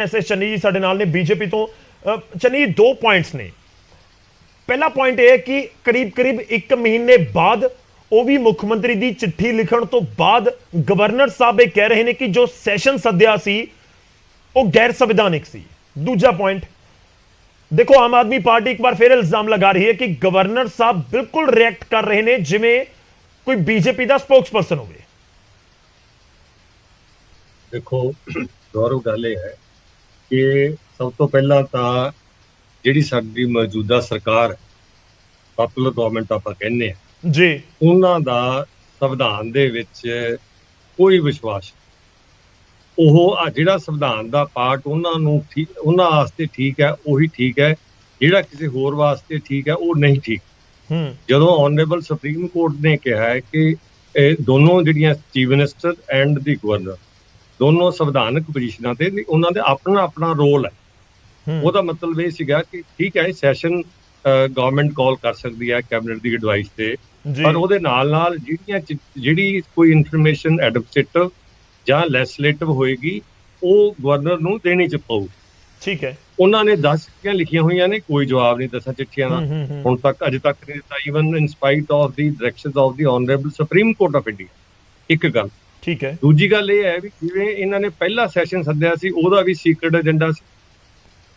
ਐਸੇ ਚੰਨੀ ਜੀ ਸਾਡੇ ਨਾਲ ਨੇ ਬੀਜੇਪੀ ਤੋਂ। ਚੰਨੀ ਜੀ, 2 ਪੁਆਇੰਟਸ ਨੇ। ਪਹਿਲਾ ਪੁਆਇੰਟ ਇਹ ਹੈ ਕਿ ਕਰੀਬ 1 ਮਹੀਨੇ ਬਾਅਦ, ਉਹ ਵੀ ਮੁੱਖ ਮੰਤਰੀ ਦੀ ਚਿੱਠੀ ਲਿਖਣ ਤੋਂ ਬਾਅਦ, ਗਵਰਨਰ ਸਾਹਿਬ ਇਹ ਕਹਿ ਰਹੇ ਨੇ ਕਿ ਜੋ ਸੈਸ਼ਨ ਸੱਦਿਆ ਸੀ ਉਹ ਗੈਰ ਸੰਵਿਧਾਨਿਕ ਸੀ। ਦੂਜਾ ਪੁਆਇੰਟ देखो, आम आदमी पार्टी एक बार फिर इल्जाम लगा रही है कि गवर्नर साहब बिल्कुल रिएक्ट कर रहे हैं जिवें कोई बीजेपी का स्पोक्स पर्सन हो। देखो गौरव, गल है कि सब तो पहला तो जिहड़ी साडी मौजूदा सरकार पॉपुलर गवर्नमेंट आपां कहने जी, उन्हां दा संविधान दे विच कोई विश्वास, ਜਿਹੜਾ ਸੰਵਿਧਾਨ ਦਾ ਪਾਰਟ ਉਹਨਾਂ ਵਾਸਤੇ ਠੀਕ ਹੈ ਉਹੀ ਠੀਕ ਹੈ, ਜਿਹੜਾ ਕਿਸੇ ਹੋਰ ਵਾਸਤੇ ਠੀਕ ਹੈ ਉਹ ਨਹੀਂ ਠੀਕ। ਜਦੋਂ ਆਨਰੇਬਲ ਸੁਪਰੀਮ ਕੋਰਟ ਨੇ ਕਿਹਾ ਹੈ ਕਿ ਇਹ ਦੋਨੋਂ ਜਿਹੜੀਆਂ chief minister and the governor ਦੋਨੋਂ ਸੰਵਿਧਾਨਕ ਪੋਜੀਸ਼ਨਾਂ ਤੇ ਉਹਨਾਂ ਦੇ ਆਪਣਾ ਰੋਲ ਹੈ, ਉਹਦਾ ਮਤਲਬ ਇਹ ਸੀਗਾ ਕਿ ਠੀਕ ਹੈ ਸੈਸ਼ਨ ਗਵਰਨਮੈਂਟ ਕਾਲ ਕਰ ਸਕਦੀ ਹੈ ਕੈਬਨਿਟ ਦੀ ਐਡਵਾਈਸ ਤੇ, ਪਰ ਉਹਦੇ ਨਾਲ ਜਿਹੜੀ ਕੋਈ ਇਨਫੋਰਮੇਸ਼ਨ ਐਡਮਿਨਿਸਟ੍ਰੇਟਿਵ ਜਾਂ ਲੈਜਿਸਲੇਟਿਵ ਹੋਏਗੀ ਉਹ ਗਵਰਨਰ ਨੂੰ ਦੇਣੀ ਚ ਪਊ। ਠੀਕ ਹੈ, ਉਹਨਾਂ ਨੇ 10 ਚਿੱਠੀਆਂ ਲਿਖੀਆਂ ਹੋਈਆਂ ਨੇ, ਕੋਈ ਜਵਾਬ ਨਹੀਂ 10 ਚਿੱਠੀਆਂ ਦਾ ਹੁਣ ਤੱਕ, ਅਜੇ ਤੱਕ ਨਹੀਂ ਦਿੱਤਾ, even in ਸਪਾਈਟ of the directions of the honourable supreme court of India. ਇੱਕ ਗੱਲ। ਠੀਕ ਹੈ, ਦੂਜੀ ਗੱਲ ਇਹ ਹੈ ਵੀ ਜਿਵੇਂ ਇਹਨਾਂ ਨੇ ਪਹਿਲਾ ਸੈਸ਼ਨ ਸੱਦਿਆ ਸੀ ਉਹਦਾ ਵੀ ਸੀਕ੍ਰੇਟ ਏਜੰਡਾ ਸੀ,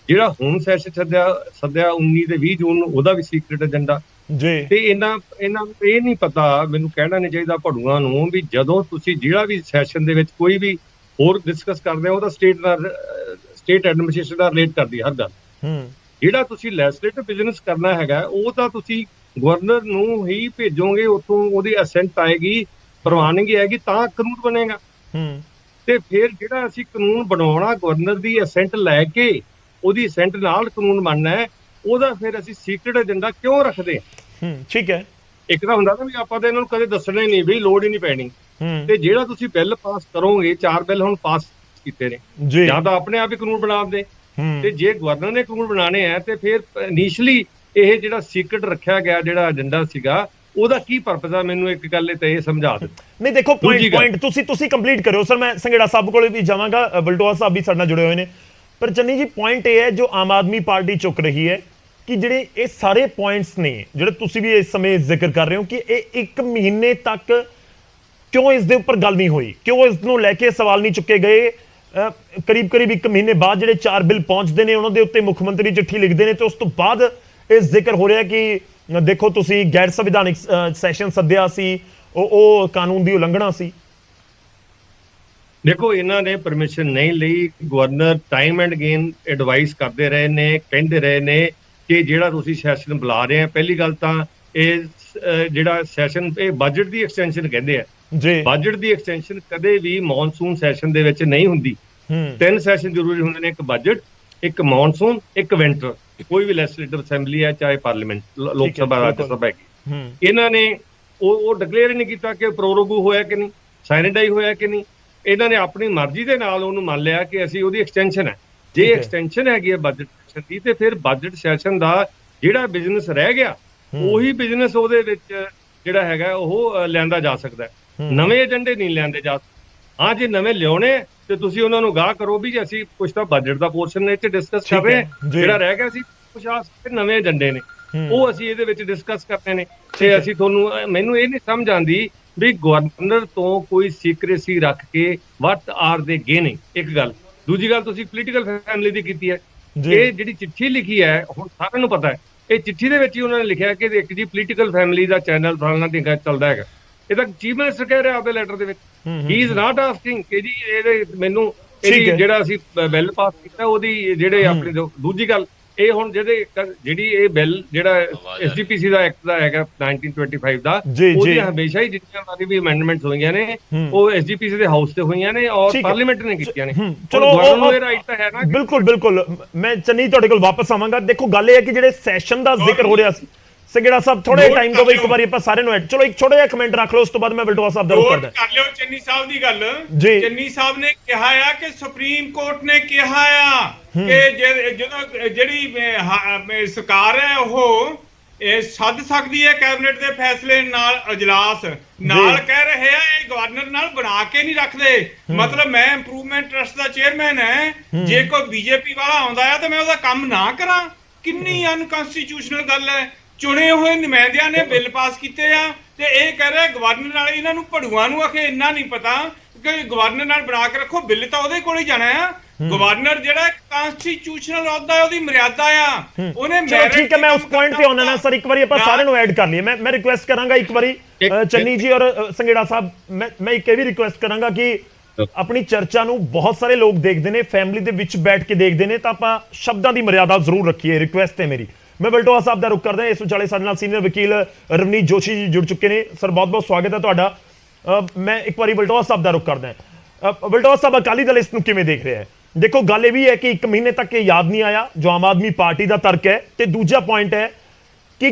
ਜਿਹੜਾ ਹੁਣ ਸੈਸ਼ਨ ਸੱਦਿਆ 19 ਤੇ 20 ਜੂਨ ਨੂੰ ਉਹਦਾ ਵੀ ਸੀਕ੍ਰੇਟ ਏਜੰਡਾ ਜੀ। ਤੇ ਇਹਨਾਂ ਨੂੰ ਇਹ ਨਹੀਂ ਪਤਾ, ਮੈਨੂੰ ਕਹਿਣਾ ਨਹੀਂ ਚਾਹੀਦਾ ਭੜੂਆਂ ਨੂੰ, ਵੀ ਜਦੋਂ ਤੁਸੀਂ ਜਿਹੜਾ ਵੀ ਸੈਸ਼ਨ ਦੇ ਵਿੱਚ ਕੋਈ ਵੀ ਹੋਰ ਡਿਸਕਸ ਕਰਦੇ ਹੋ ਉਹਦਾ ਸਟੇਟ ਐਡਮਿਨਿਸਟ੍ਰੇਸ਼ਨ ਨਾਲ ਰਿਲੇਟ ਕਰਦੀ ਹਰ ਗੱਲ। ਜਿਹੜਾ ਤੁਸੀਂ ਲੈਜਿਸਲੇਟਿਵ ਬਿਜ਼ਨਸ ਕਰਨਾ ਹੈਗਾ ਉਹ ਤਾਂ ਤੁਸੀਂ ਗਵਰਨਰ ਨੂੰ ਹੀ ਭੇਜੋਗੇ, ਉੱਥੋਂ ਉਹਦੀ ਅਸੈਂਟ ਆਏਗੀ, ਪ੍ਰਵਾਨਗੀ ਆਏਗੀ, ਤਾਂ ਕਾਨੂੰਨ ਬਣੇਗਾ। ਤੇ ਫਿਰ ਜਿਹੜਾ ਅਸੀਂ ਕਾਨੂੰਨ ਬਣਾਉਣਾ ਗਵਰਨਰ ਦੀ ਅਸੈਂਟ ਲੈ ਕੇ, ਉਹਦੀ ਅਸੈਂਟ ਨਾਲ ਕਾਨੂੰਨ ਬਣਨਾ ਹੈ, ਉਹਦਾ ਫਿਰ ਅਸੀਂ ਸੀਕ੍ਰੇਟ ਏਜੰਡਾ ਕਿਉਂ ਰੱਖਦੇ ਹਾਂ? ਠੀਕ ਹੈ, ਇੱਕ ਤਾਂ ਹੁੰਦਾ ਨਾ ਵੀ ਆਪਾਂ ਤਾਂ ਇਹਨਾਂ ਨੂੰ ਕਦੇ ਦੱਸਣਾ ਹੀ ਨਹੀਂ, ਵੀ ਲੋੜ ਹੀ ਨਹੀਂ ਪੈਣੀ। ਤੇ ਜਿਹੜਾ ਤੁਸੀਂ ਬਿੱਲ ਪਾਸ ਕਰੋਗੇ, 4 ਬਿੱਲ ਹੁਣ ਪਾਸ ਕੀਤੇ ਨੇ, ਜਾਂ ਤਾਂ ਆਪਣੇ ਆਪ ਹੀ ਕਾਨੂੰਨ ਬਣਾ ਦੇ, ਤੇ ਜੇ ਗਵਰਨਰ ਨੇ ਕਾਨੂੰਨ ਬਣਾਣੇ ਆ ਤੇ ਫਿਰ ਇਨੀਸ਼ੀਅਲੀ ਇਹ ਜਿਹੜਾ ਸੀਕ੍ਰੇਟ ਰੱਖਿਆ ਗਿਆ ਜਿਹੜਾ ਏਜੰਡਾ ਸੀਗਾ ਉਹਦਾ ਕੀ ਪਰਪਸ ਆ, ਮੈਨੂੰ ਇੱਕ ਗੱਲ ਤੇ ਇਹ ਸਮਝਾ ਦਿਓ। ਨਹੀਂ ਦੇਖੋ, ਪੁਆਇੰਟ ਤੁਸੀਂ ਕੰਪਲੀਟ ਕਰਿਓ ਸਰ, ਮੈਂ ਸੰਘੇੜਾ ਸਾਹਿਬ ਕੋਲੇ ਵੀ ਜਾਵਾਂਗਾ, ਬਲਟੋਆ ਸਾਹਿਬ ਵੀ ਸਾਡੇ ਨਾਲ ਜੁੜੇ ਹੋਏ ਨੇ। ਪਰ ਚੰਨੀ ਜੀ, ਪੁਆਇੰਟ ਇਹ ਹੈ ਜੋ ਆਮ ਆਦਮੀ ਪਾਰਟੀ ਚੁੱਕ ਰਹੀ ਹੈ ਕਿ ਜਿਹੜੇ ਇਹ ਸਾਰੇ ਪੁਆਇੰਟਸ ਨੇ ਜਿਹੜੇ ਤੁਸੀਂ ਵੀ ਇਸ ਸਮੇਂ ਜ਼ਿਕਰ ਕਰ ਰਹੇ ਹੋ ਕਿ ਇਹ 1 ਮਹੀਨੇ ਤੱਕ ਕਿਉਂ ਇਸ ਦੇ ਉੱਪਰ ਗੱਲ ਨਹੀਂ ਹੋਈ, ਕਿਉਂ ਇਸ ਨੂੰ ਲੈ ਕੇ ਸਵਾਲ ਨਹੀਂ ਚੁੱਕੇ ਗਏ। ਕਰੀਬ 1 ਮਹੀਨੇ ਬਾਅਦ ਜਿਹੜੇ 4 ਬਿੱਲ ਪਹੁੰਚਦੇ ਨੇ ਉਹਨਾਂ ਦੇ ਉੱਤੇ ਮੁੱਖ ਮੰਤਰੀ ਚਿੱਠੀ ਲਿਖਦੇ ਨੇ ਤੇ ਉਸ ਤੋਂ ਬਾਅਦ ਇਹ ਜ਼ਿਕਰ ਹੋ ਰਿਹਾ ਕਿ ਦੇਖੋ ਤੁਸੀਂ ਗੈਰ ਸੰਵਿਧਾਨਿਕ ਸੈਸ਼ਨ ਸੱਦਿਆ ਸੀ, ਉਹ ਕਾਨੂੰਨ ਦੀ ਉਲੰਘਣਾ ਸੀ। ਦੇਖੋ, ਇਹਨਾਂ ਨੇ ਪਰਮਿਸ਼ਨ ਨਹੀਂ ਲਈ, governor time and again advise ਕਰਦੇ ਰਹੇ ਨੇ, ਕਹਿੰਦੇ ਰਹੇ ਨੇ ਕਿ ਜਿਹੜਾ ਤੁਸੀਂ ਸੈਸ਼ਨ ਬੁਲਾ ਰਹੇ ਆ, ਪਹਿਲੀ ਗੱਲ ਤਾਂ ਇਹ ਜਿਹੜਾ ਸੈਸ਼ਨ ਇਹ ਬਜਟ ਦੀ ਐਕਸਟੈਂਸ਼ਨ ਕਹਿੰਦੇ ਆ ਜੀ। ਬਜਟ ਦੀ ਐਕਸਟੈਂਸ਼ਨ ਕਦੇ ਵੀ ਮੌਨਸੂਨ ਸੈਸ਼ਨ ਦੇ ਵਿੱਚ ਨਹੀਂ ਹੁੰਦੀ। 3 ਸੈਸ਼ਨ ਜ਼ਰੂਰੀ ਹੁੰਦੇ ਨੇ, ਇੱਕ ਬਜਟ, ਇੱਕ ਮੌਨਸੂਨ, ਇੱਕ ਵਿੰਟਰ। ਕੋਈ ਵੀ ਲੈਜਿਸਲੇਟਿਵ ਅਸੈਂਬਲੀ ਹੈ ਚਾਹੇ ਪਾਰਲੀਮੈਂਟ, ਲੋਕ ਸਭਾ, ਰਾਜ ਸਭਾ ਹੈਗੀ, ਇਹਨਾਂ ਨੇ ਉਹ ਡਿਕਲੇਅਰ ਹੀ ਨਹੀਂ ਕੀਤਾ ਕਿ ਪ੍ਰੋਰੋਗੂ ਹੋਇਆ ਕਿ ਨਹੀਂ, ਸਾਇਨੇਡਾਈ ਹੋਇਆ ਕਿ ਨਹੀਂ। ਇਹਨਾਂ ਨੇ ਆਪਣੀ ਮਰਜ਼ੀ ਦੇ ਨਾਲ ਉਹਨੂੰ ਮੰਨ ਲਿਆ ਕਿ ਅਸੀਂ ਉਹਦੀ ਐਕਸਟੈਂਸ਼ਨ ਹੈ। ਜੇ ਐਕਸਟੈਂਸ਼ਨ ਹੈਗੀ ਹੈ ਬਜਟ ਸੈਸ਼ਨ ਦੀ, ਤੇ ਫਿਰ ਬਜਟ ਸੈਸ਼ਨ ਦਾ ਜਿਹੜਾ ਬਿਜ਼ਨਸ ਰਹਿ ਗਿਆ ਉਹੀ ਬਿਜ਼ਨਸ ਉਹਦੇ ਵਿੱਚ ਜਿਹੜਾ ਹੈਗਾ ਉਹ ਲਿਆਂਦਾ ਜਾ ਸਕਦਾ ਹੈ। ਨਵੇਂ ਏਜੰਡੇ ਨਹੀਂ ਲਿਆਂਦੇ ਜਾ ਸਕਦੇ। ਹਾਂ, ਜੇ ਨਵੇਂ ਲਿਆਉਣੇ ਤੇ ਤੁਸੀਂ ਉਹਨਾਂ ਨੂੰ ਗਾਹ ਕਰੋ ਵੀ ਅਸੀਂ ਕੁਝ ਤਾਂ ਬਜਟ ਦਾ ਪੋਰਸ਼ਨ ਇਹ 'ਚ ਡਿਸਕਸ ਕਰ ਰਹੇ ਹਾਂ, ਜਿਹੜਾ ਰਹਿ ਗਿਆ ਸੀ ਕੁਝ ਨਵੇਂ ਏਜੰਡੇ ਨੇ ਉਹ ਅਸੀਂ ਇਹਦੇ ਵਿੱਚ ਡਿਸਕਸ ਕਰਨੇ ਨੇ। ਤੇ ਅਸੀਂ ਮੈਨੂੰ ਇਹ ਨਹੀਂ ਸਮਝ ਆਉਂਦੀ ਵੀ ਗਵਰਨਰ ਤੋਂ ਕੋਈ ਸੀਕ੍ਰੇਸੀ ਰੱਖ ਕੇ ਵਾਟ ਆਰ ਦੇ ਗੇਨਿੰਗ, ਇੱਕ ਗੱਲ। ਦੂਜੀ ਗੱਲ, ਤੁਸੀਂ ਪੋਲੀਟੀਕਲ ਫੈਮਿਲੀ ਦੀ ਕੀਤੀ ਹੈ। ਇਹ ਜਿਹੜੀ ਚਿੱਠੀ ਲਿਖੀ ਹੈ ਹੁਣ ਸਾਰਿਆਂ ਨੂੰ ਪਤਾ ਹੈ, ਇਹ ਚਿੱਠੀ ਦੇ ਵਿੱਚ ਹੀ ਉਹਨਾਂ ਨੇ ਲਿਖਿਆ ਕਿ ਇੱਕ ਜੀ ਪੋਲੀਟੀਕਲ ਫੈਮਿਲੀ ਦਾ ਚੈਨਲ ਫਲਾਣਾ ਢੀਂਗਾ ਚੱਲਦਾ ਹੈਗਾ। ਇਹ ਤਾਂ ਚੀਫ ਮਿਨਿਸਟਰ ਕਹਿ ਰਿਹਾ ਆਪਦੇ ਲੈਟਰ ਦੇ ਵਿੱਚ, ਹੀ ਇਜ਼ ਨਾਟ ਆਸਕਿੰਗ ਕਿ ਜੀ ਇਹਦੇ ਮੈਨੂੰ ਜਿਹੜਾ ਅਸੀਂ ਬਿੱਲ ਪਾਸ ਕੀਤਾ ਉਹਦੀ ਜਿਹੜੇ ਆਪਣੇ। ਦੂਜੀ ਗੱਲ, ਇਹ ਹੁਣ ਜਿਹੜੀ ਇਹ ਬਿੱਲ ਜਿਹੜਾ ਐਸਜੀਪੀਸੀ ਦਾ ਐਕਟ ਦਾ ਹੈਗਾ 1925 ਦਾ, ਉਹਦੀ ਹਮੇਸ਼ਾ ਹੀ ਜਿੰਨੀਆਂ ਵਾਰੀ ਵੀ ਅਮੈਂਡਮੈਂਟਸ ਹੋਈਆਂ ਨੇ ਉਹ ਐਸਜੀਪੀਸੀ ਦੇ ਹਾਊਸ ਤੇ ਹੋਈਆਂ ਨੇ ਔਰ ਪਾਰਲੀਮੈਂਟ ਨੇ ਕੀਤੀਆਂ ਨੇ। ਚਲੋ, ਇਹ ਰਾਈਟ ਤਾਂ ਹੈ ਨਾ। ਬਿਲਕੁਲ ਮੈਂ ਚੰਨੀ ਤੁਹਾਡੇ ਕੋਲ ਵਾਪਸ ਆਵਾਂਗਾ। ਦੇਖੋ, ਗੱਲ ਇਹ ਹੈ ਕਿ ਜਿਹੜੇ ਸੈਸ਼ਨ ਦਾ ਜ਼ਿਕਰ ਹੋ ਰਿਹਾ ਸੀ, ਸੰਘੇੜਾ ਸਾਹਿਬ ਥੋੜੇ ਟਾਈਮ ਤੋਂ ਇੱਕ ਵਾਰੀ ਆਪਾਂ ਸਾਰਿਆਂ ਨੂੰ ਚਲੋ ਇੱਕ ਛੋਟਾ ਜਿਹਾ ਕਮੈਂਟ ਰੱਖ ਲਓ, ਉਸ ਤੋਂ ਬਾਅਦ ਮੈਂ ਬਲਟੋਆ ਸਾਹਿਬ ਦਾ ਰੁਖ ਕਰਦਾ। ਕਰ ਲਿਓ ਚੰਨੀ ਸਾਹਿਬ ਦੀ ਗੱਲ। ਚੰਨੀ ਸਾਹਿਬ ਨੇ ਕਿਹਾ ਆ ਕਿ ਸੁਪਰੀਮ ਕੋਰਟ ਨੇ ਕਿਹਾ ਆ ਕਿ ਜਦੋਂ ਜਿਹੜੀ ਸਰਕਾਰ ਹੈ ਉਹ ਇਹ ਸੱਦ ਸਕਦੀ ਹੈ ਕੈਬਨਿਟ ਦੇ ਫੈਸਲੇ ਨਾਲ ਅਜਲਾਸ ਨਾਲ। ਕਹਿ ਰਹੇ ਆ ਇਹ ਗਵਰਨਰ ਨਾਲ ਬਣਾ ਕੇ ਨਹੀਂ ਰੱਖਦੇ। ਮਤਲਬ ਮੈਂ ਇੰਪਰੂਵਮੈਂਟ ਟਰਸਟ ਦਾ ਚੇਅਰਮੈਨ ਹੈ, ਜੇ ਕੋਈ ਬੀਜੇਪੀ ਵਾਲਾ ਆਉਂਦਾ ਆ ਤਾਂ ਮੈਂ ਉਹਦਾ ਕੰਮ ਨਾ ਕਰਾਂ? ਕਿੰਨੀ ਅਨਕਨਸਟੀਟਿਊਸ਼ਨਲ ਗੱਲ ਹੈ। ਚੁਣੇ ਹੋਏ ਨੁਮਾਇੰਦਿਆਂ ਨੇ ਬਿੱਲ ਪਾਸ ਕੀਤੇ ਆ ਤੇ ਇਹ ਕਹਿ ਰਿਹਾ ਗਵਰਨਰ ਨਾਲ, ਇਹਨਾਂ ਨੂੰ ਭੜੂਆਂ ਨੂੰ ਆਖੇ ਇੰਨਾ ਨਹੀਂ ਪਤਾ ਕਿ ਗਵਰਨਰ ਨਾਲ ਬਣਾ ਕੇ ਰੱਖੋ। ਬਿੱਲ ਤਾਂ ਉਹਦੇ ਕੋਲ ਹੀ ਜਾਣਾ ਆ। ਗਵਰਨਰ ਜਿਹੜਾ ਕਨਸਟੀਟਿਊਸ਼ਨਲ ਅਹੁਦਾ ਹੈ, ਉਹਦੀ ਮਰਿਆਦਾ ਆ। ਉਹਨੇ ਚਲੋ ਠੀਕ ਹੈ, ਮੈਂ ਉਸ ਪੁਆਇੰਟ ਤੇ ਆਉਣਾ ਨਾ ਸਰ। ਇੱਕ ਵਾਰੀ ਆਪਾਂ ਸਾਰਿਆਂ ਨੂੰ ਐਡ ਕਰ ਲਈਏ। ਮੈਂ ਰਿਕੁਐਸਟ ਕਰਾਂਗਾ ਇੱਕ ਵਾਰੀ ਚੰਨੀ ਜੀ ਔਰ ਸੰਘੇੜਾ ਸਾਹਿਬ, ਮੈਂ ਇੱਕ ਇਹ ਵੀ ਰਿਕੁਐਸਟ ਕਰਾਂਗਾ ਕਿ ਆਪਣੀ ਚਰਚਾ ਨੂੰ ਬਹੁਤ ਸਾਰੇ ਲੋਕ ਦੇਖਦੇ ਨੇ, ਫੈਮਿਲੀ ਦੇ ਵਿੱਚ ਬੈਠ ਕੇ ਦੇਖਦੇ ਨੇ, ਤਾਂ ਆਪਾਂ ਸ਼ਬਦਾਂ ਦੀ ਮਰਿਆਦਾ ਜ਼ਰੂਰ ਰੱਖੀਏ। ਰਿਕੁਐਸਟ ਹੈ ਮੇਰੀ। ਮੈਂ ਵਲਟੋਆ ਸਾਹਿਬ ਦਾ ਰੁਖ ਕਰਦਾ। ਇਸ ਵਿਚਾਲੇ ਸਾਡੇ ਨਾਲ ਸੀਨੀਅਰ ਵਕੀਲ ਰਵਨੀਤ ਜੋਸ਼ੀ ਜੀ ਜੁੜ ਚੁੱਕੇ ਨੇ। ਸਰ ਬਹੁਤ ਬਹੁਤ ਸਵਾਗਤ ਹੈ ਤੁਹਾਡਾ। ਮੈਂ ਇੱਕ ਵਾਰੀ ਵਲਟੋਆ ਸਾਹਿਬ ਦਾ ਰੁਖ ਕਰਦਾ। ਵਲਟੋਆ ਸਾਹਿਬ, ਅਕਾਲੀ ਦਲ ਇਸ ਨੂੰ ਕਿਵੇਂ ਦੇਖ ਰਿਹਾ ਹੈ? ਦੇਖੋ, ਗੱਲ ਇਹ ਵੀ ਹੈ ਕਿ 1 ਮਹੀਨੇ ਤੱਕ ਇਹ ਯਾਦ ਨਹੀਂ ਆਇਆ, ਜੋ ਆਮ ਆਦਮੀ ਪਾਰਟੀ ਦਾ ਤਰਕ ਹੈ। ਤੇ ਦੂਜਾ ਪੁਆਇੰਟ ਹੈ ਕਿ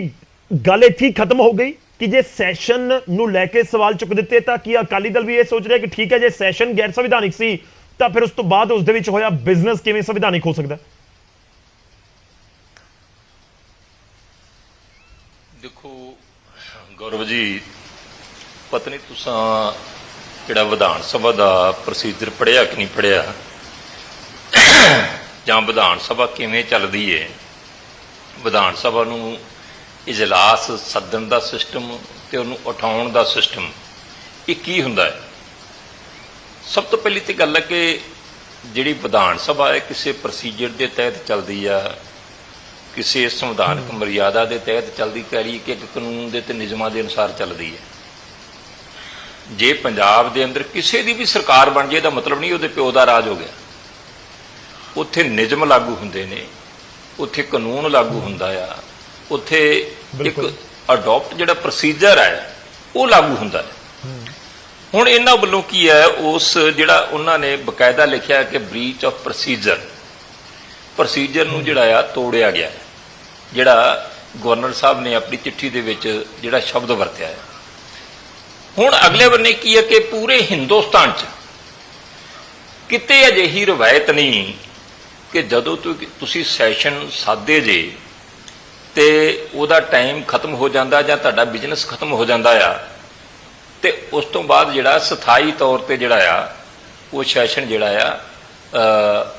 ਗੱਲ ਇੱਥੇ ਹੀ ਖਤਮ ਹੋ ਗਈ ਕਿ ਜੇ ਸੈਸ਼ਨ ਨੂੰ ਲੈ ਕੇ ਸਵਾਲ ਚੁੱਕ ਦਿੱਤੇ ਤਾਂ ਕੀ ਅਕਾਲੀ ਦਲ ਵੀ ਇਹ ਸੋਚ ਰਿਹਾ ਕਿ ਠੀਕ ਹੈ, ਜੇ ਸੈਸ਼ਨ ਗੈਰ ਸੰਵਿਧਾਨਿਕ ਸੀ ਤਾਂ ਫਿਰ ਉਸ ਤੋਂ ਬਾਅਦ ਉਸ ਦੇ ਵਿੱਚ ਹੋਇਆ ਬਿਜ਼ਨਸ ਕਿਵੇਂ ਸੰਵਿਧਾਨਿਕ ਹੋ ਸਕਦਾ? ਦੇਖੋ ਗੌਰਵ ਜੀ, ਪਤਾ ਨਹੀਂ ਤੁਸੀਂ ਜਿਹੜਾ ਵਿਧਾਨ ਸਭਾ ਦਾ ਪ੍ਰੋਸੀਜਰ ਪੜ੍ਹਿਆ ਕਿ ਨਹੀਂ ਪੜ੍ਹਿਆ, ਜਾਂ ਵਿਧਾਨ ਸਭਾ ਕਿਵੇਂ ਚੱਲਦੀ ਹੈ। ਵਿਧਾਨ ਸਭਾ ਨੂੰ ਇਜਲਾਸ ਸੱਦਣ ਦਾ ਸਿਸਟਮ ਤੇ ਉਹਨੂੰ ਉਠਾਉਣ ਦਾ ਸਿਸਟਮ, ਇਹ ਕੀ ਹੁੰਦਾ ਹੈ? ਸਭ ਤੋਂ ਪਹਿਲੀ ਤੇ ਗੱਲ ਹੈ ਕਿ ਜਿਹੜੀ ਵਿਧਾਨ ਸਭਾ ਹੈ ਕਿਸੇ ਪ੍ਰੋਸੀਜਰ ਦੇ ਤਹਿਤ ਚੱਲਦੀ ਆ, ਕਿਸੇ ਸੰਵਿਧਾਨਕ ਮਰਿਆਦਾ ਦੇ ਤਹਿਤ ਚੱਲਦੀ, ਕਹਿ ਰਹੀ ਕਿ ਇੱਕ ਕਾਨੂੰਨ ਦੇ ਤੇ ਨਿਯਮਾਂ ਦੇ ਅਨੁਸਾਰ ਚੱਲਦੀ ਹੈ। ਜੇ ਪੰਜਾਬ ਦੇ ਅੰਦਰ ਕਿਸੇ ਦੀ ਵੀ ਸਰਕਾਰ ਬਣ ਜਾਏ, ਇਹਦਾ ਮਤਲਬ ਨਹੀਂ ਉਹਦੇ ਪਿਓ ਦਾ ਰਾਜ ਹੋ ਗਿਆ। ਉੱਥੇ ਨਿਯਮ ਲਾਗੂ ਹੁੰਦੇ ਨੇ, ਉੱਥੇ ਕਾਨੂੰਨ ਲਾਗੂ ਹੁੰਦਾ ਆ, ਉੱਥੇ ਇੱਕ ਅਡਾਪਟ ਜਿਹੜਾ ਪ੍ਰੋਸੀਜਰ ਹੈ ਉਹ ਲਾਗੂ ਹੁੰਦਾ ਹੈ। ਹੁਣ ਇਹਨਾਂ ਵੱਲੋਂ ਕੀ ਹੈ, ਉਸ ਜਿਹੜਾ ਉਹਨਾਂ ਨੇ ਬਕਾਇਦਾ ਲਿਖਿਆ ਕਿ ਬ੍ਰੀਚ ਆਫ ਪ੍ਰੋਸੀਜਰ ਨੂੰ ਜਿਹੜਾ ਆ ਤੋੜਿਆ ਗਿਆ, ਜਿਹੜਾ ਗਵਰਨਰ ਸਾਹਿਬ ਨੇ ਆਪਣੀ ਚਿੱਠੀ ਦੇ ਵਿੱਚ ਜਿਹੜਾ ਸ਼ਬਦ ਵਰਤਿਆ ਹੈ। ਹੁਣ ਅਗਲੇ ਬੰਨੇ ਕੀ ਹੈ ਕਿ ਪੂਰੇ ਹਿੰਦੁਸਤਾਨ 'ਚ ਕਿਤੇ ਅਜਿਹੀ ਰਵਾਇਤ ਨਹੀਂ ਕਿ ਜਦੋਂ ਤੁਸੀਂ ਸੈਸ਼ਨ ਸਾਦੇ ਜੇ ਤੇ ਉਹਦਾ ਟਾਈਮ ਖਤਮ ਹੋ ਜਾਂਦਾ ਜਾਂ ਤੁਹਾਡਾ ਬਿਜ਼ਨਸ ਖਤਮ ਹੋ ਜਾਂਦਾ ਆ ਤੇ ਉਸ ਤੋਂ ਬਾਅਦ ਜਿਹੜਾ ਸਥਾਈ ਤੌਰ ਤੇ ਜਿਹੜਾ ਆ ਉਹ ਸੈਸ਼ਨ ਜਿਹੜਾ ਆ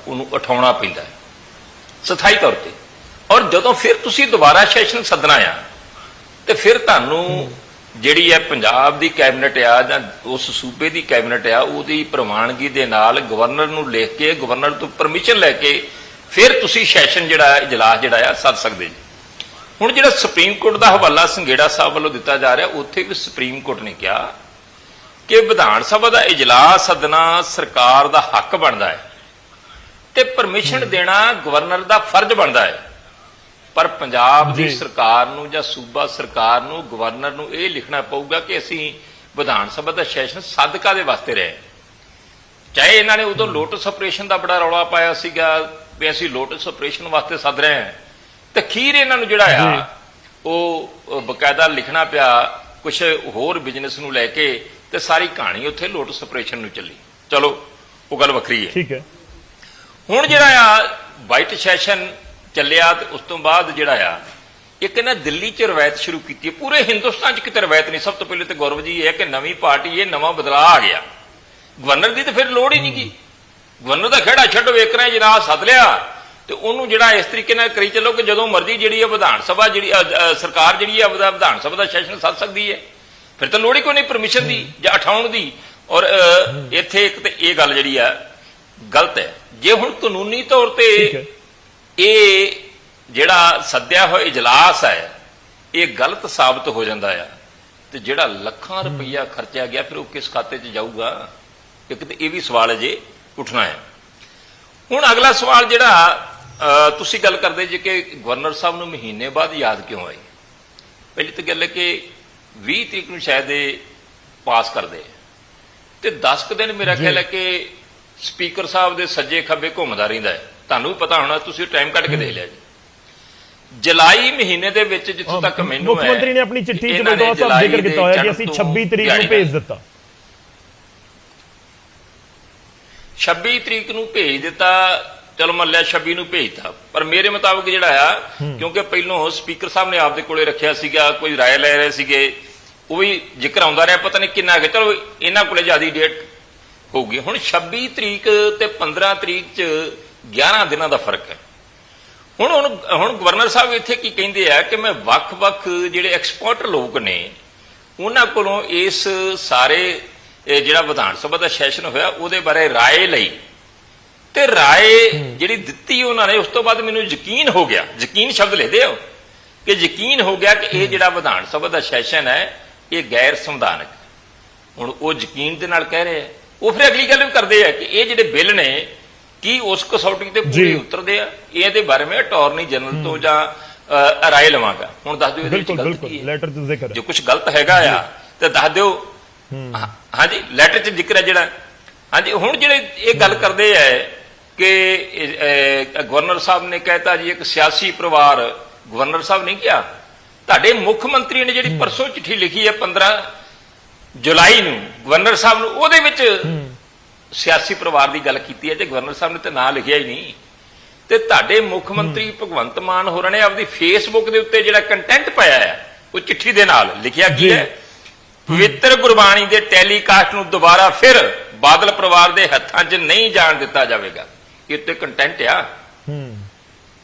ਉਹਨੂੰ ਉਠਾਉਣਾ ਪੈਂਦਾ ਹੈ ਸਥਾਈ ਤੌਰ ਤੇ। ਔਰ ਜਦੋਂ ਫਿਰ ਤੁਸੀਂ ਦੁਬਾਰਾ ਸੈਸ਼ਨ ਸੱਦਣਾ ਆ ਤੇ ਫਿਰ ਤੁਹਾਨੂੰ ਜਿਹੜੀ ਹੈ ਪੰਜਾਬ ਦੀ ਕੈਬਨਿਟ ਆ ਜਾਂ ਉਸ ਸੂਬੇ ਦੀ ਕੈਬਨਿਟ ਆ, ਉਹਦੀ ਪ੍ਰਵਾਨਗੀ ਦੇ ਨਾਲ ਗਵਰਨਰ ਨੂੰ ਲਿਖ ਕੇ, ਗਵਰਨਰ ਤੋਂ ਪਰਮਿਸ਼ਨ ਲੈ ਕੇ ਫਿਰ ਤੁਸੀਂ ਸੈਸ਼ਨ ਜਿਹੜਾ ਇਜਲਾਸ ਜਿਹੜਾ ਆ ਸੱਦ ਸਕਦੇ ਜੀ। ਹੁਣ ਜਿਹੜਾ ਸੁਪਰੀਮ ਕੋਰਟ ਦਾ ਹਵਾਲਾ ਸੰਘੇੜਾ ਸਾਹਿਬ ਵੱਲੋਂ ਦਿੱਤਾ ਜਾ ਰਿਹਾ, ਉੱਥੇ ਵੀ ਸੁਪਰੀਮ ਕੋਰਟ ਨੇ ਕਿਹਾ ਕਿ ਵਿਧਾਨ ਸਭਾ ਦਾ ਇਜਲਾਸ ਸੱਦਣਾ ਸਰਕਾਰ ਦਾ ਹੱਕ ਬਣਦਾ ਹੈ ਤੇ ਪਰਮਿਸ਼ਨ ਦੇਣਾ ਗਵਰਨਰ ਦਾ ਫਰਜ਼ ਬਣਦਾ ਹੈ। ਪਰ ਪੰਜਾਬ ਦੀ ਸਰਕਾਰ ਨੂੰ ਜਾਂ ਸੂਬਾ ਸਰਕਾਰ ਨੂੰ, ਗਵਰਨਰ ਨੂੰ ਇਹ ਲਿਖਣਾ ਪਊਗਾ ਕਿ ਅਸੀਂ ਵਿਧਾਨ ਸਭਾ ਦਾ ਸੈਸ਼ਨ ਸੱਦ ਕਾਹਦੇ ਵਾਸਤੇ ਰਹੇ। ਚਾਹੇ ਇਹਨਾਂ ਨੇ ਉਦੋਂ ਲੋਟਸ ਆਪਰੇਸ਼ਨ ਦਾ ਬੜਾ ਰੌਲਾ ਪਾਇਆ ਸੀਗਾ ਵੀ ਅਸੀਂ ਲੋਟਸ ਆਪਰੇਸ਼ਨ ਵਾਸਤੇ ਸੱਦ ਰਹੇ ਹਾਂ, ਤੇ ਅਖੀਰ ਇਹਨਾਂ ਨੂੰ ਜਿਹੜਾ ਆ ਉਹ ਬਕਾਇਦਾ ਲਿਖਣਾ ਪਿਆ ਕੁਝ ਹੋਰ ਬਿਜ਼ਨਸ ਨੂੰ ਲੈ ਕੇ, ਤੇ ਸਾਰੀ ਕਹਾਣੀ ਉੱਥੇ ਲੋਟਸ ਆਪਰੇਸ਼ਨ ਨੂੰ ਚੱਲੀ। ਚਲੋ ਉਹ ਗੱਲ ਵੱਖਰੀ ਹੈ। ਠੀਕ ਹੈ। ਹੁਣ ਜਿਹੜਾ ਆ ਵਾਈਟ ਸੈਸ਼ਨ ਚੱਲਿਆ ਤੇ ਉਸ ਤੋਂ ਬਾਅਦ ਜਿਹੜਾ ਆ ਇੱਕ ਨਾ ਦਿੱਲੀ 'ਚ ਰਵਾਇਤ ਸ਼ੁਰੂ ਕੀਤੀ ਹੈ। ਪੂਰੇ ਹਿੰਦੁਸਤਾਨ 'ਚ ਕਿਤੇ ਰਵਾਇਤ ਨਹੀਂ। ਸਭ ਤੋਂ ਪਹਿਲੇ ਤੇ ਗੌਰਵ ਜੀ ਇਹ ਹੈ ਕਿ ਨਵੀਂ ਪਾਰਟੀ, ਇਹ ਨਵਾਂ ਬਦਲਾਅ ਆ ਗਿਆ। ਗਵਰਨਰ ਦੀ ਤਾਂ ਫਿਰ ਲੋੜ ਹੀ ਨਹੀਂ ਗੀ। ਗਵਰਨਰ ਦਾ ਖੇੜਾ ਛੱਡੋ, ਇੱਕ ਨਾ ਇਜਲਾਸ ਸੱਦ ਲਿਆ ਤੇ ਉਹਨੂੰ ਜਿਹੜਾ ਇਸ ਤਰੀਕੇ ਨਾਲ ਕਰੀ ਚੱਲੋ ਕਿ ਜਦੋਂ ਮਰਜ਼ੀ ਜਿਹੜੀ ਹੈ ਵਿਧਾਨ ਸਭਾ ਜਿਹੜੀ ਸਰਕਾਰ ਜਿਹੜੀ ਹੈ ਵਿਧਾਨ ਸਭਾ ਦਾ ਸੈਸ਼ਨ ਸੱਦ ਸਕਦੀ ਹੈ। ਫਿਰ ਤਾਂ ਲੋੜ ਹੀ ਕੋਈ ਨਹੀਂ ਪਰਮਿਸ਼ਨ ਦੀ ਜਾਂ ਉਠਾਉਣ ਦੀ। ਔਰ ਇੱਥੇ ਇੱਕ ਤੇ ਇਹ ਗੱਲ ਜਿਹੜੀ ਆ ਗਲਤ ਹੈ। ਜੇ ਹੁਣ ਕਾਨੂੰਨੀ ਤੌਰ ਤੇ ਇਹ ਜਿਹੜਾ ਸੱਦਿਆ ਹੋਇਆ ਇਜਲਾਸ ਹੈ ਇਹ ਗਲਤ ਸਾਬਤ ਹੋ ਜਾਂਦਾ ਆ ਤੇ ਜਿਹੜਾ ਲੱਖਾਂ ਰੁਪਈਆ ਖਰਚਿਆ ਗਿਆ ਫਿਰ ਉਹ ਕਿਸ ਖਾਤੇ 'ਚ ਜਾਊਗਾ? ਇੱਕ ਤੇ ਇਹ ਵੀ ਸਵਾਲ ਜੇ ਉੱਠਣਾ ਹੈ। ਹੁਣ ਅਗਲਾ ਸਵਾਲ ਜਿਹੜਾ ਤੁਸੀਂ ਗੱਲ ਕਰਦੇ ਜੇ ਕਿ ਗਵਰਨਰ ਸਾਹਿਬ ਨੂੰ ਮਹੀਨੇ ਬਾਅਦ ਯਾਦ ਕਿਉਂ ਆਈ। ਪਹਿਲੀ ਤਾਂ ਗੱਲ ਹੈ ਕਿ 20 ਤਰੀਕ ਨੂੰ ਸ਼ਾਇਦ ਇਹ ਪਾਸ ਕਰਦੇ ਤੇ 10 ਕੁ ਦਿਨ ਮੇਰਾ ਖਿਆਲ ਹੈ ਕਿ ਸਪੀਕਰ ਸਾਹਿਬ ਦੇ ਸੱਜੇ ਖੱਬੇ ਘੁੰਮਦਾ ਰਹਿੰਦਾ ਹੈ। ਤੁਹਾਨੂੰ ਵੀ ਪਤਾ ਹੋਣਾ, ਤੁਸੀਂ ਟਾਈਮ ਕੱਢ ਕੇ ਦੇਖ ਲਿਆ ਜੀ। ਜੁਲਾਈ ਮਹੀਨੇ ਦੇ ਵਿੱਚ ਜਿੱਥੋਂ ਤੱਕ ਮੈਨੂੰ ਮੁੱਖ ਮੰਤਰੀ ਨੇ ਆਪਣੀ ਚਿੱਠੀ 'ਚ ਵਲਟੋਆ ਸਾਹਿਬ ਜ਼ਿਕਰ ਕੀਤਾ ਹੋਇਆ ਕਿ ਅਸੀਂ 26 ਤਰੀਕ ਨੂੰ ਭੇਜ ਦਿੱਤਾ। 26 ਤਰੀਕ ਨੂੰ ਭੇਜ ਦਿੱਤਾ ਚਲ ਮੰਨ ਲਿਆ 26 ਨੂੰ ਭੇਜਤਾ, ਪਰ ਮੇਰੇ ਮੁਤਾਬਕ ਜਿਹੜਾ ਆ, ਕਿਉਂਕਿ ਪਹਿਲੋਂ ਸਪੀਕਰ ਸਾਹਿਬ ਨੇ ਆਪਦੇ ਕੋਲੇ ਰੱਖਿਆ ਸੀਗਾ, ਕੋਈ ਰਾਏ ਲੈ ਰਹੇ ਸੀਗੇ, ਉਹ ਵੀ ਜ਼ਿਕਰ ਆਉਂਦਾ ਰਿਹਾ, ਪਤਾ ਨਹੀਂ ਕਿੰਨਾ ਕਿ ਚਲੋ ਇਹਨਾਂ ਕੋਲੇ ਜ਼ਿਆਦਾ ਡੇਟ ਹੋਊਗੀ। ਹੁਣ 26 ਤਰੀਕ ਤੇ 15 ਤਰੀਕ 'ਚ 11 ਦਿਨਾਂ ਦਾ ਫਰਕ ਹੈ। ਹੁਣ ਗਵਰਨਰ ਸਾਹਿਬ ਇੱਥੇ ਕੀ ਕਹਿੰਦੇ ਆ ਕਿ ਮੈਂ ਵੱਖ-ਵੱਖ ਜਿਹੜੇ ਐਕਸਪਰਟ ਲੋਕ ਨੇ ਉਹਨਾਂ ਕੋਲੋਂ ਇਸ ਸਾਰੇ ਜਿਹੜਾ ਵਿਧਾਨ ਸਭਾ ਦਾ ਸੈਸ਼ਨ ਹੋਇਆ ਉਹਦੇ ਬਾਰੇ ਰਾਏ ਲਈ, ਤੇ ਰਾਏ ਜਿਹੜੀ ਦਿੱਤੀ ਉਹਨਾਂ ਨੇ, ਉਸ ਤੋਂ ਬਾਅਦ ਮੈਨੂੰ ਯਕੀਨ ਹੋ ਗਿਆ, ਯਕੀਨ ਸ਼ਬਦ ਲਿਖਦੇ ਹੋ ਕਿ ਯਕੀਨ ਹੋ ਗਿਆ ਕਿ ਇਹ ਜਿਹੜਾ ਵਿਧਾਨ ਸਭਾ ਦਾ ਸੈਸ਼ਨ ਹੈ ਇਹ ਗੈਰ ਸੰਵਿਧਾਨਕ। ਹੁਣ ਉਹ ਯਕੀਨ ਦੇ ਨਾਲ ਕਹਿ ਰਹੇ ਆ, ਉਹ ਫਿਰ ਅਗਲੀ ਗੱਲ ਵੀ ਕਰਦੇ ਆ ਕਿ ਇਹ ਜਿਹੜੇ ਬਿੱਲ ਨੇ ਕੀ ਉਸ ਕਸੌਟੀ ਤੇ ਪੂਰੇ ਉਤਰਦੇ ਆ, ਇਹਦੇ ਬਾਰੇ ਮੈਂ ਅਟਾਰਨੀ ਜਨਰਲ ਤੋਂ ਜਾਂ ਰਾਏ ਲਵਾਂਗਾ। ਹੁਣ ਦੱਸ ਦਿਓ ਇਹਦੇ ਵਿੱਚ ਗਲਤ ਕੀ ਹੈ, ਲੈਟਰ ਤੇ ਜ਼ਿਕਰ, ਜੋ ਕੁਝ ਗਲਤ ਹੈਗਾ ਆ ਤੇ ਦੱਸ ਦਿਓ। ਹਾਂਜੀ, ਲੈਟਰ 'ਚ ਜ਼ਿਕਰ ਹੈ ਜਿਹੜਾ। ਹਾਂਜੀ, ਹੁਣ ਜਿਹੜੇ ਇਹ ਗੱਲ ਕਰਦੇ ਆ ਕਿ ਗਵਰਨਰ ਸਾਹਿਬ ਨੇ ਕਹਿਤਾ ਜੀ ਇੱਕ ਸਿਆਸੀ ਪਰਿਵਾਰ, ਗਵਰਨਰ ਸਾਹਿਬ ਨਹੀਂ ਕਿਹਾ, ਤੁਹਾਡੇ ਮੁੱਖ ਮੰਤਰੀ ਨੇ ਜਿਹੜੀ ਪਰਸੋਂ ਚਿੱਠੀ ਲਿਖੀ ਹੈ 15 ਜੁਲਾਈ ਨੂੰ ਗਵਰਨਰ ਸਾਹਿਬ ਨੂੰ, ਉਹਦੇ ਵਿੱਚ ਸਿਆਸੀ ਪਰਿਵਾਰ ਦੀ ਗੱਲ ਕੀਤੀ ਹੈ, ਤੇ ਗਵਰਨਰ ਸਾਹਿਬ ਨੇ ਤਾਂ ਨਾਂ ਲਿਖਿਆ ਹੀ ਨਹੀਂ। ਤੇ ਤੁਹਾਡੇ ਮੁੱਖ ਮੰਤਰੀ ਭਗਵੰਤ ਮਾਨ ਹੋਰਾਂ ਨੇ ਆਪਦੀ ਫੇਸਬੁੱਕ ਦੇ ਉੱਤੇ ਜਿਹੜਾ ਕੰਟੈਂਟ ਪਾਇਆ ਹੈ ਉਹ ਚਿੱਠੀ ਦੇ ਨਾਲ ਲਿਖਿਆ ਕੀ ਹੈ, ਪਵਿੱਤਰ ਗੁਰਬਾਣੀ ਦੇ ਟੈਲੀਕਾਸਟ ਨੂੰ ਦੁਬਾਰਾ ਫਿਰ ਬਾਦਲ ਪਰਿਵਾਰ ਦੇ ਹੱਥਾਂ 'ਚ ਨਹੀਂ ਜਾਣ ਦਿੱਤਾ ਜਾਵੇਗਾ। ਇਹ ਉੱਤੇ ਕੰਟੈਂਟ ਆ,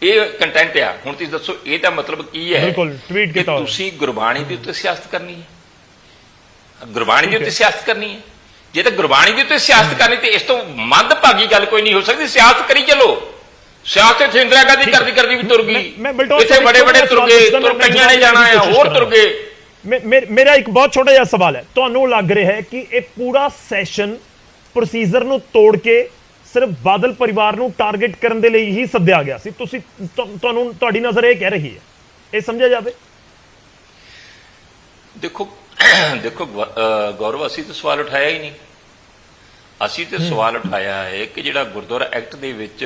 ਇਹ ਕੰਟੈਂਟ ਆ। ਹੁਣ ਤੁਸੀਂ ਦੱਸੋ ਇਹਦਾ ਮਤਲਬ ਕੀ ਹੈ ਕਿ ਤੁਸੀਂ ਗੁਰਬਾਣੀ ਦੇ ਉੱਤੇ ਸਿਆਸਤ ਕਰਨੀ ਹੈ, ਗੁਰਬਾਣੀ ਦੇ ਉੱਤੇ ਸਿਆਸਤ ਕਰਨੀ ਹੈ। ਜੇ ਤਾਂ ਗੁਰਬਾਣੀ ਦੇ ਉੱਤੇ ਸਿਆਸਤ ਕਰਨੀ ਤੇ ਇਸ ਤੋਂ ਮੰਦਭਾਗੀ ਗੱਲ ਕੋਈ ਨਹੀਂ ਹੋ ਸਕਦੀ। ਸਿਆਸਤ ਕਰੀ ਚੱਲੋ, ਸਿਆਸਤ ਇੱਥੇ ਇੰਦਰਾ ਗਾਂਧੀ ਕਰਦੀ ਵੀ ਤੁਰ ਗਈ, ਇੱਥੇ ਬੜੇ ਤੁਰ ਗਏ, ਤੁਰ ਕਈਆਂ ਨੇ ਜਾਣਾ ਹੈ, ਹੋਰ ਤੁਰ ਗਏ। ਮੇਰਾ ਇੱਕ ਬਹੁਤ ਛੋਟਾ ਜਿਹਾ ਸਵਾਲ ਹੈ, ਤੁਹਾਨੂੰ ਲੱਗ ਰਿਹਾ ਹੈ ਕਿ ਇਹ ਪੂਰਾ ਸੈਸ਼ਨ ਪ੍ਰੋਸੀਜਰ ਨੂੰ ਤੋੜ ਕੇ ਸਿਰਫ ਬਾਦਲ ਪਰਿਵਾਰ ਨੂੰ ਟਾਰਗੇਟ ਕਰਨ ਦੇ ਲਈ ਹੀ ਸੱਦਿਆ ਗਿਆ ਸੀ? ਤੁਹਾਨੂੰ ਤੁਹਾਡੀ ਨਜ਼ਰ ਇਹ ਕਹਿ ਰਹੀ ਹੈ, ਇਹ ਸਮਝਿਆ ਜਾਵੇ? ਦੇਖੋ ਗੌਰਵ, ਅਸੀਂ ਤਾਂ ਸਵਾਲ ਉਠਾਇਆ ਹੀ ਨਹੀਂ। ਅਸੀਂ ਤੇ ਸਵਾਲ ਉਠਾਇਆ ਹੈ ਕਿ ਜਿਹੜਾ ਗੁਰਦੁਆਰਾ ਐਕਟ ਦੇ ਵਿੱਚ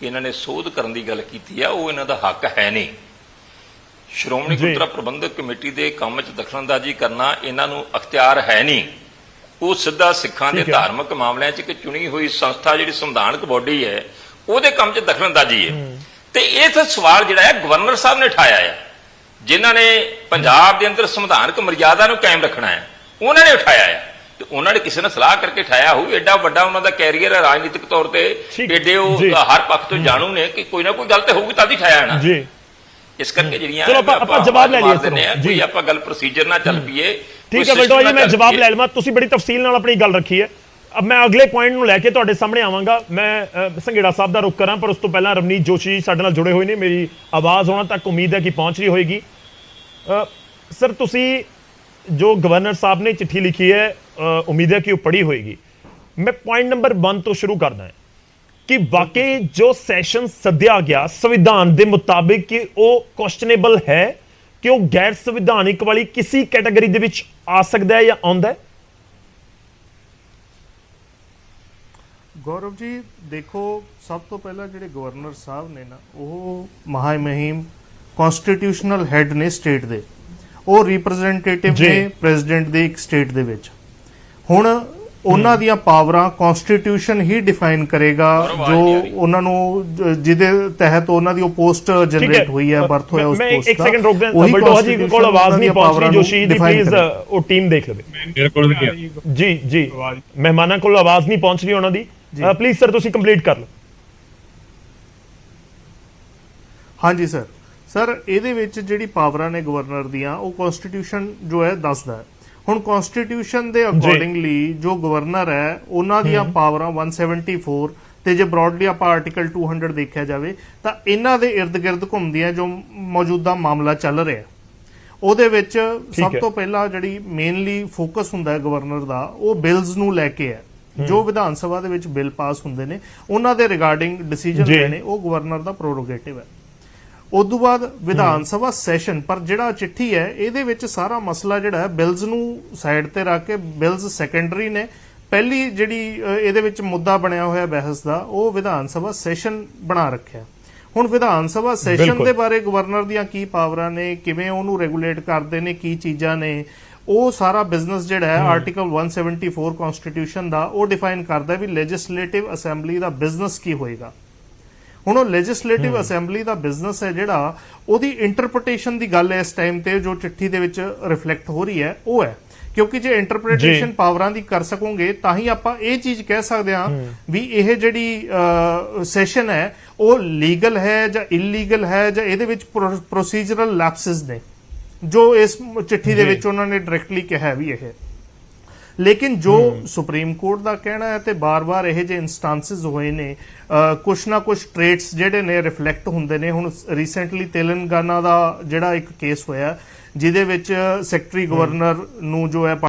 ਇਹਨਾਂ ਨੇ ਸੋਧ ਕਰਨ ਦੀ ਗੱਲ ਕੀਤੀ ਆ, ਉਹ ਇਹਨਾਂ ਦਾ ਹੱਕ ਹੈ ਨਹੀਂ। ਸ਼੍ਰੋਮਣੀ ਗੁਰਦੁਆਰਾ ਪ੍ਰਬੰਧਕ ਕਮੇਟੀ ਦੇ ਕੰਮ 'ਚ ਦਖਲਅੰਦਾਜ਼ੀ ਕਰਨਾ ਇਹਨਾਂ ਨੂੰ ਅਖਤਿਆਰ ਹੈ ਨਹੀਂ। ਉਹ ਸਿੱਧਾ ਸਿੱਖਾਂ ਦੇ ਧਾਰਮਿਕ ਮਾਮਲਿਆਂ 'ਚ ਇੱਕ ਚੁਣੀ ਹੋਈ ਸੰਸਥਾ ਜਿਹੜੀ ਸੰਵਿਧਾਨਕ ਬੋਡੀ ਹੈ ਉਹਦੇ ਕੰਮ 'ਚ ਦਖਲਅੰਦਾਜ਼ੀ ਹੈ। ਤੇ ਇਹ ਸਵਾਲ ਜਿਹੜਾ ਹੈ ਗਵਰਨਰ ਸਾਹਿਬ ਨੇ ਉਠਾਇਆ ਹੈ, ਜਿਨ੍ਹਾਂ ਨੇ ਪੰਜਾਬ ਦੇ ਅੰਦਰ ਸੰਵਿਧਾਨਕ ਮਰਿਆਦਾ ਨੂੰ ਕਾਇਮ ਰੱਖਣਾ ਹੈ, ਉਹਨਾਂ ਨੇ ਉਠਾਇਆ ਹੈ। ਤੇ ਉਹਨਾਂ ਨੇ ਕਿਸੇ ਨੇ ਸਲਾਹ ਕਰਕੇ ਉਠਾਇਆ ਹੋਊ। ਐਡਾ ਵੱਡਾ ਉਹਨਾਂ ਦਾ ਕੈਰੀਅਰ ਹੈ ਰਾਜਨੀਤਿਕ ਤੌਰ ਤੇ, ਐਡੇ ਉਹ ਹਰ ਪੱਖ ਤੋਂ ਜਾਣੂ ਨੇ ਕਿ ਕੋਈ ਨਾ ਕੋਈ ਗੱਲ ਤੇ ਹੋਊਗੀ ਤਾਂ ਹੀ ਉਠਾਇਆ ਨਾ। ਇਸ ਕਰਕੇ ਜਿਹੜੀਆਂ ਆਪਾਂ ਜਵਾਬ ਲੈ ਲਈਏ ਜੀ, ਆਪਾਂ ਗੱਲ ਪ੍ਰੋਸੀਜਰ ਨਾਲ ਚੱਲ ਪਈਏ। ਠੀਕ ਹੈ ਬਲਟੋ ਜੀ, ਮੈਂ ਜਵਾਬ ਲੈ ਲਵਾਂ, ਤੁਸੀਂ ਬੜੀ ਤਫਸੀਲ ਨਾਲ ਆਪਣੀ ਗੱਲ ਰੱਖੀ ਹੈ। अब मैं अगले पॉइंट ਨੂੰ ਲੈ ਕੇ ਤੁਹਾਡੇ ਸਾਹਮਣੇ ਆਵਾਂਗਾ। ਮੈਂ ਸੰਘੇੜਾ ਸਾਹਿਬ ਦਾ ਰੁਖ ਕਰਾਂ, ਪਰ ਉਸ ਤੋਂ ਪਹਿਲਾਂ ਰਵਨੀਤ ਜੋਸ਼ੀ ਸਾਡੇ ਨਾਲ ਜੁੜੇ ਹੋਏ ਨੇ। ਮੇਰੀ ਆਵਾਜ਼ ਉਹਨਾਂ ਤੱਕ ਉਮੀਦ ਹੈ ਕਿ ਪਹੁੰਚ ਰਹੀ ਹੋਏਗੀ। ਸਰ, ਤੁਸੀਂ ਜੋ ਗਵਰਨਰ ਸਾਹਿਬ ਨੇ ਚਿੱਠੀ ਲਿਖੀ ਹੈ, ਉਮੀਦ ਹੈ ਕਿ ਉਹ ਪੜ੍ਹੀ ਹੋਏਗੀ। मैं पॉइंट नंबर 1 ਤੋਂ ਸ਼ੁਰੂ ਕਰਦਾ ਹਾਂ ਕਿ ਵਾਕਈ ਜੋ ਸੈਸ਼ਨ ਸੱਦਿਆ ਗਿਆ ਸੰਵਿਧਾਨ ਦੇ ਮੁਤਾਬਿਕ ਕਿ ਉਹ ਕੁਐਸਚਨੇਬਲ ਹੈ, ਕਿ ਉਹ ਗੈਰ ਸੰਵਿਧਾਨਿਕ ਵਾਲੀ ਕਿਸੇ ਕੈਟਾਗਰੀ ਦੇ ਵਿੱਚ ਆ ਸਕਦਾ ਹੈ ਜਾਂ ਆਉਂਦਾ ਹੈ? ਗੌਰਵ ਜੀ ਦੇਖੋ, ਸਭ ਤੋਂ ਪਹਿਲਾਂ ਜਿਹੜੇ ਗਵਰਨਰ ਸਾਹਿਬ ਨੇ ਨਾ, ਉਹ ਮਹਾਮਹਿਮ ਕਨਸਟੀਟਿਊਸ਼ਨਲ ਹੈਡ ਨੇ ਸਟੇਟ ਦੇ, ਉਹ ਰਿਪਰੈਜ਼ੈਂਟੇਟਿਵ ਨੇ ਪ੍ਰੈਜ਼ੀਡੈਂਟ ਦੇ ਇੱਕ ਸਟੇਟ ਦੇ ਵਿੱਚ। ਹੁਣ ਉਹਨਾਂ ਦੀਆਂ ਪਾਵਰਾਂ ਕਨਸਟੀਟਿਊਸ਼ਨ ਹੀ ਡਿਫਾਈਨ ਕਰੇਗਾ, ਜੋ ਉਹਨਾਂ ਨੂੰ ਜਿਹਦੇ ਤਹਿਤ ਉਹਨਾਂ ਦੀ ਉਹ ਪੋਸਟ ਜਨਰੇਟ ਹੋਈ ਹੈ, ਬਰਥ ਹੋਇਆ ਉਸ ਪੋਸਟ ਦਾ। ਇੱਕ ਸੈਕਿੰਡ ਰੁਕ ਜਾਓ, ਬਲਟੋ ਜੀ ਕੋਲ ਆਵਾਜ਼ ਨਹੀਂ ਪਹੁੰਚ ਰਹੀ, ਜੋਸ਼ੀ ਜੀ ਪਲੀਜ਼ ਉਹ ਟੀਮ ਦੇਖ ਲਵੇ। ਮੇਰੇ ਕੋਲ ਵੀ ਜੀ ਮਹਿਮਾਨਾਂ ਕੋਲ ਆਵਾਜ਼ ਨਹੀਂ ਪਹੁੰਚ ਰਹੀ ਉਹਨਾਂ ਦੀ, ਪਲੀਜ਼ ਸਰ ਤੁਸੀਂ ਕੰਪਲੀਟ ਕਰ ਲਓ। ਹਾਂਜੀ ਸਰ ਇਹਦੇ ਵਿੱਚ ਜਿਹੜੀ ਪਾਵਰਾਂ ਨੇ ਗਵਰਨਰ ਦੀਆਂ, ਉਹ ਕਨਸਟੀਟਿਊਸ਼ਨ ਜੋ ਹੈ ਦੱਸਦਾ ਹੈ। ਹੁਣ ਕਨਸਟੀਟਿਊਸ਼ਨ ਦੇ ਅਕੋਰਡਿੰਗਲੀ ਜੋ ਗਵਰਨਰ ਹੈ, ਉਹਨਾਂ ਦੀਆਂ ਪਾਵਰਾਂ 174, ਤੇ ਜੇ ਬ੍ਰੌਡਲੀ ਆਪਾਂ ਆਰਟੀਕਲ 200 ਦੇਖਿਆ ਜਾਵੇ ਤਾਂ ਇਹਨਾਂ ਦੇ ਇਰਦ ਗਿਰਦ ਘੁੰਮਦੀਆਂ ਜੋ ਮੌਜੂਦਾ ਮਾਮਲਾ ਚੱਲ ਰਿਹਾ, ਉਹਦੇ ਵਿੱਚ ਸਭ ਤੋਂ ਪਹਿਲਾਂ ਜਿਹੜੀ ਮੇਨਲੀ ਫੋਕਸ ਹੁੰਦਾ ਹੈ ਗਵਰਨਰ ਦਾ, ਉਹ ਬਿਲਸ ਨੂੰ ਲੈ ਕੇ ਹੈ। ਜੋ ਵਿਧਾਨ ਸਭਾ ਦੇ ਵਿੱਚ ਬਿੱਲ ਪਾਸ ਹੁੰਦੇ ਨੇ, ਉਹਨਾਂ ਦੇ ਰਿਗਾਰਡਿੰਗ ਡਿਸੀਜਨ ਲੈਣੇ ਉਹ ਗਵਰਨਰ ਦਾ ਪ੍ਰੋਰੋਗੇਟਿਵ ਹੈ। ਉਸ ਤੋਂ ਬਾਅਦ ਵਿਧਾਨ ਸਭਾ ਸੈਸ਼ਨ, ਪਰ ਜਿਹੜਾ ਚਿੱਠੀ ਹੈ ਇਹਦੇ ਵਿੱਚ ਸਾਰਾ ਮਸਲਾ ਜਿਹੜਾ ਹੈ ਬਿਲਸ ਨੂੰ ਸਾਈਡ ਤੇ ਰੱਖ ਕੇ, ਬਿਲਸ ਸੈਕੰਡਰੀ ਨੇ। ਪਹਿਲੀ ਜਿਹੜੀ ਇਹਦੇ ਵਿੱਚ ਮੁੱਦਾ ਬਣਿਆ ਹੋਇਆ ਬਹਿਸ ਦਾ, ਉਹ ਵਿਧਾਨ ਸਭਾ ਸੈਸ਼ਨ ਬਣਾ ਰੱਖਿਆ। ਹੁਣ ਵਿਧਾਨ ਸਭਾ ਸੈਸ਼ਨ ਦੇ ਬਾਰੇ ਗਵਰਨਰ ਦੀਆਂ ਕੀ ਪਾਵਰਾਂ ਨੇ, ਕਿਵੇਂ ਉਹਨੂੰ ਰੈਗੂਲੇਟ ਕਰਦੇ ਨੇ, ਕੀ ਚੀਜ਼ਾਂ ਨੇ, ਉਹ ਸਾਰਾ ਬਿਜ਼ਨਸ ਜਿਹੜਾ ਹੈ ਆਰਟੀਕਲ 174 ਕਨਸਟੀਟਿਊਸ਼ਨ ਦਾ ਉਹ ਡਿਫਾਈਨ ਕਰਦਾ ਵੀ ਲੈਜਿਸਲੇਟਿਵ ਅਸੈਂਬਲੀ ਦਾ ਬਿਜ਼ਨਸ ਕੀ ਹੋਏਗਾ। ਹੁਣ ਉਹ ਲੈਜਿਸਲੇਟਿਵ ਅਸੈਂਬਲੀ ਦਾ ਬਿਜ਼ਨਸ ਹੈ ਜਿਹੜਾ, ਉਹਦੀ ਇੰਟਰਪ੍ਰੀਟੇਸ਼ਨ ਦੀ ਗੱਲ ਇਸ ਟਾਈਮ ਤੇ ਜੋ ਚਿੱਠੀ ਦੇ ਵਿੱਚ ਰਿਫਲੈਕਟ ਹੋ ਰਹੀ ਹੈ ਉਹ ਹੈ। ਕਿਉਂਕਿ ਜੇ ਇੰਟਰਪ੍ਰੀਟੇਸ਼ਨ ਪਾਵਰਾਂ ਦੀ ਕਰ ਸਕੋਗੇ ਤਾਂ ਹੀ ਆਪਾਂ ਇਹ ਚੀਜ਼ ਕਹਿ ਸਕਦੇ ਹਾਂ ਵੀ ਇਹ ਜਿਹੜੀ ਸੈਸ਼ਨ ਹੈ ਉਹ ਲੀਗਲ ਹੈ ਜਾਂ ਇਲੀਗਲ ਹੈ, ਜਾਂ ਇਹਦੇ ਵਿੱਚ ਪ੍ਰੋਸੀਜਰਲ ਲੈਪਸਿਸ ਨੇ ਜੋ ਇਸ ਚਿੱਠੀ ਦੇ ਵਿੱਚ ਉਹਨਾਂ ਨੇ ਡਾਇਰੈਕਟਲੀ ਕਿਹਾ ਵੀ ਇਹ। ਲੇਕਿਨ ਜੋ ਸੁਪਰੀਮ ਕੋਰਟ ਦਾ ਕਹਿਣਾ ਹੈ ਤੇ ਬਾਰ-ਬਾਰ ਇਹ ਜਿਹੇ ਇਨਸਟੈਂਸਸ ਹੋਏ ਨੇ, ਕੁਛ ਨਾ ਕੁਛ ਟ੍ਰੇਟਸ ਜਿਹੜੇ ਨੇ ਰਿਫਲੈਕਟ ਹੁੰਦੇ ਨੇ। ਹੁਣ ਰੀਸੈਂਟਲੀ ਤੇਲੰਗਾਨਾ ਦਾ ਜਿਹੜਾ ਇੱਕ ਕੇਸ ਹੋਇਆ ਜਿਹਦੇ ਵਿੱਚ ਸੈਕਟਰੀ ਗਵਰਨਰ ਨੂੰ ਜੋ ਹੈ